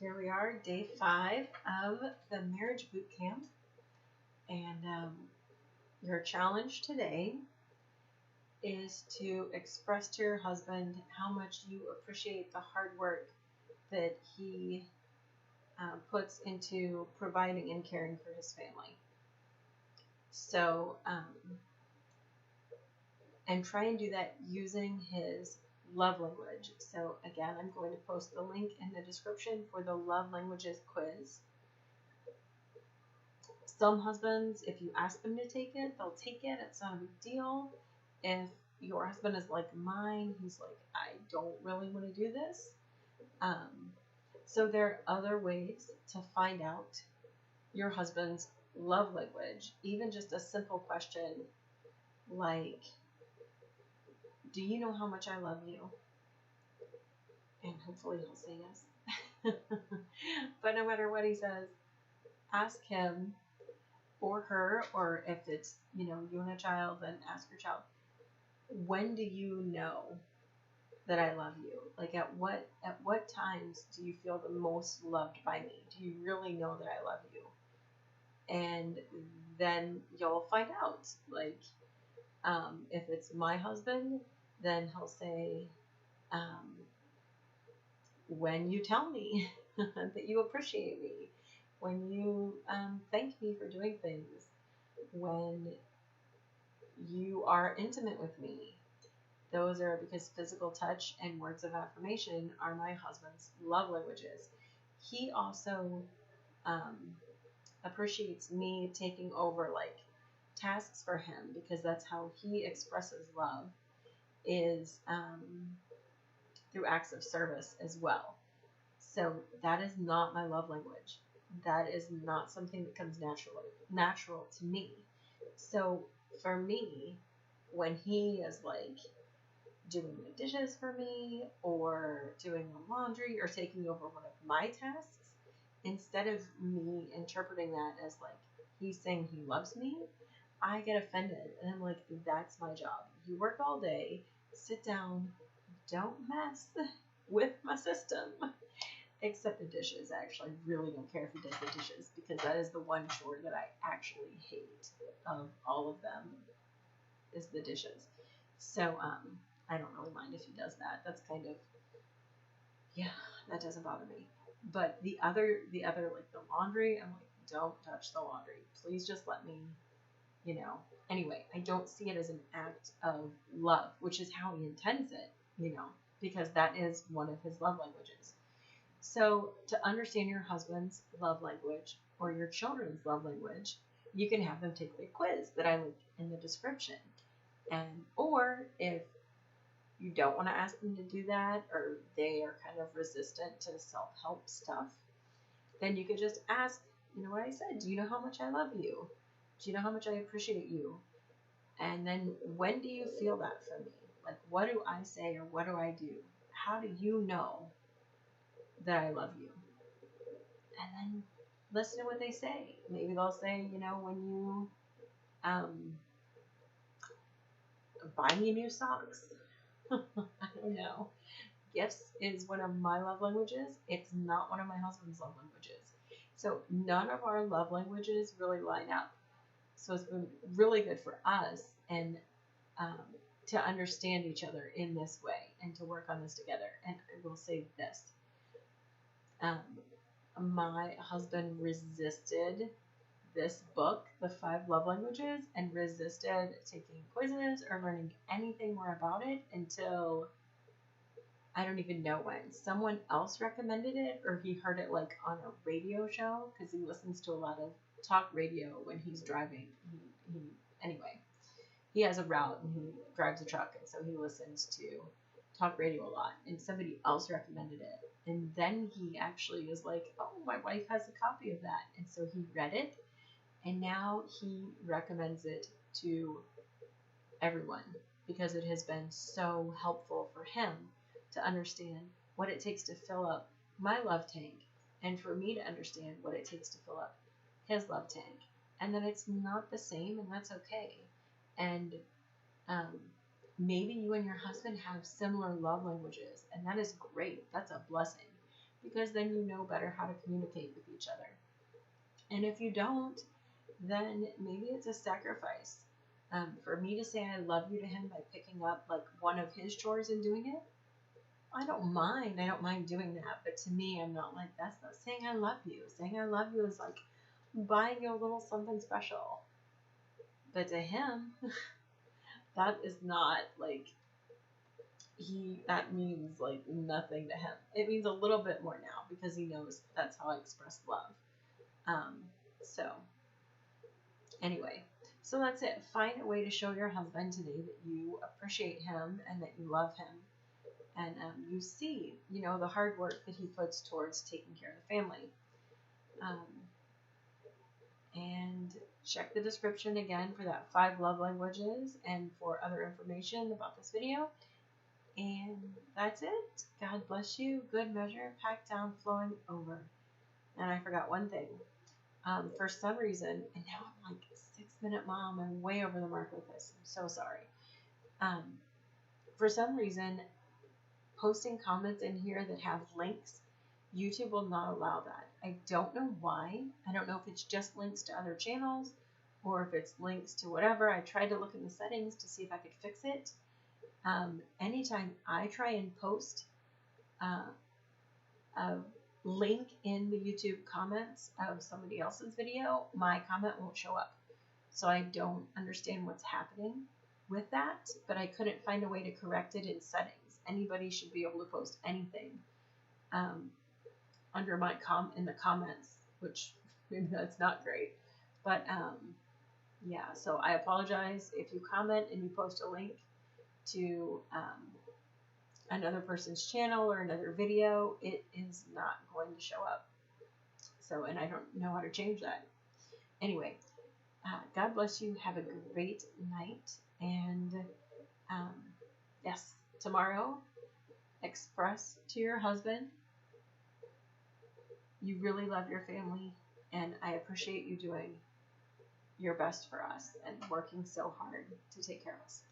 Here we are, day 5 of the Marriage Bootcamp, and your challenge today is to express to your husband how much you appreciate the hard work that he puts into providing and caring for his family. So, and try and do that using his love language. So again, I'm going to post the link in the description for the love languages quiz. Some husbands, if you ask them to take it, they'll take it. It's not a big deal. If your husband is like mine, he's like, I don't really want to do this. So there are other ways to find out your husband's love language. Even just a simple question like, do you know how much I love you? And hopefully he'll say yes. But no matter what he says, ask him or her, or if it's, you and a child, then ask your child, when do you know that I love you? Like at what times do you feel the most loved by me? Do you really know that I love you? And then you'll find out. Like, if it's my husband, then he'll say, when you tell me that you appreciate me, when you thank me for doing things, when you are intimate with me. Those are because physical touch and words of affirmation are my husband's love languages. He also appreciates me taking over like tasks for him, because that's how he expresses love, is through acts of service as well. So that is not my love language. That is not something that comes natural to me. So for me, when he is like doing the dishes for me, or doing the laundry, or taking over one of my tasks, instead of me interpreting that as like he's saying he loves me, I get offended and I'm like, that's my job. You work all day, sit down, don't mess with my system. Except the dishes. I actually really don't care if he does the dishes, because that is the one chore that I actually hate of all of them, is the dishes. So I don't really mind if he does that. That's kind of, yeah, that doesn't bother me. But the other like the laundry, I'm like, don't touch the laundry. Please just let me, Anyway, I don't see it as an act of love, which is how he intends it, because that is one of his love languages. So to understand your husband's love language or your children's love language, you can have them take the quiz that I link in the description. Or if you don't want to ask them to do that, or they are kind of resistant to self-help stuff, then you could just ask, what I said, do you know how much I love you? Do you know how much I appreciate you? And then when do you feel that from me? Like, what do I say, or what do I do? How do you know that I love you? And then listen to what they say. Maybe they'll say, when you buy me new socks. I don't know. Gifts is one of my love languages. It's not one of my husband's love languages. So none of our love languages really line up. So it's been really good for us and to understand each other in this way and to work on this together. And I will say this. My husband resisted this book, The 5 Love Languages, and resisted taking quizzes or learning anything more about it until I don't even know when. Someone else recommended it, or he heard it like on a radio show, because he listens to a lot of talk radio when he's driving. Anyway, he has a route and he drives a truck, and so he listens to talk radio a lot, and somebody else recommended it. And then he actually was like, oh, my wife has a copy of that. And so he read it, and now he recommends it to everyone, because it has been so helpful for him to understand what it takes to fill up my love tank, and for me to understand what it takes to fill up his love tank. And then it's not the same, and that's okay. And maybe you and your husband have similar love languages, and that is great. That's a blessing. because then you know better how to communicate with each other. And if you don't, then maybe it's a sacrifice. For me to say I love you to him by picking up like one of his chores and doing it, I don't mind. I don't mind doing that. But to me, I'm not like, that's not saying I love you. Saying I love you is like buying you a little something special. But to him, that is not like, that means like nothing to him. It means a little bit more now because he knows that's how I express love. So anyway, so that's it. Find a way to show your husband today that you appreciate him and that you love him. And you see, the hard work that he puts towards taking care of the family. And check the description again for that 5 love languages and for other information about this video. And that's it. God bless you. Good measure, packed down, flowing over. And I forgot one thing. For some reason, and now I'm like 6-minute mom, I'm way over the mark with this. I'm so sorry. For some reason, posting comments in here that have links, YouTube will not allow that. I don't know why. I don't know if it's just links to other channels or if it's links to whatever. I tried to look in the settings to see if I could fix it. Anytime I try and post a link in the YouTube comments of somebody else's video, my comment won't show up. So I don't understand what's happening with that, but I couldn't find a way to correct it in settings. Anybody should be able to post anything under my in the comments, which maybe that's not great. But yeah, so I apologize if you comment and you post a link to another person's channel or another video, it is not going to show up. So, and I don't know how to change that. Anyway, God bless you. Have a great night. And yes, tomorrow, express to your husband you really love your family, and I appreciate you doing your best for us and working so hard to take care of us.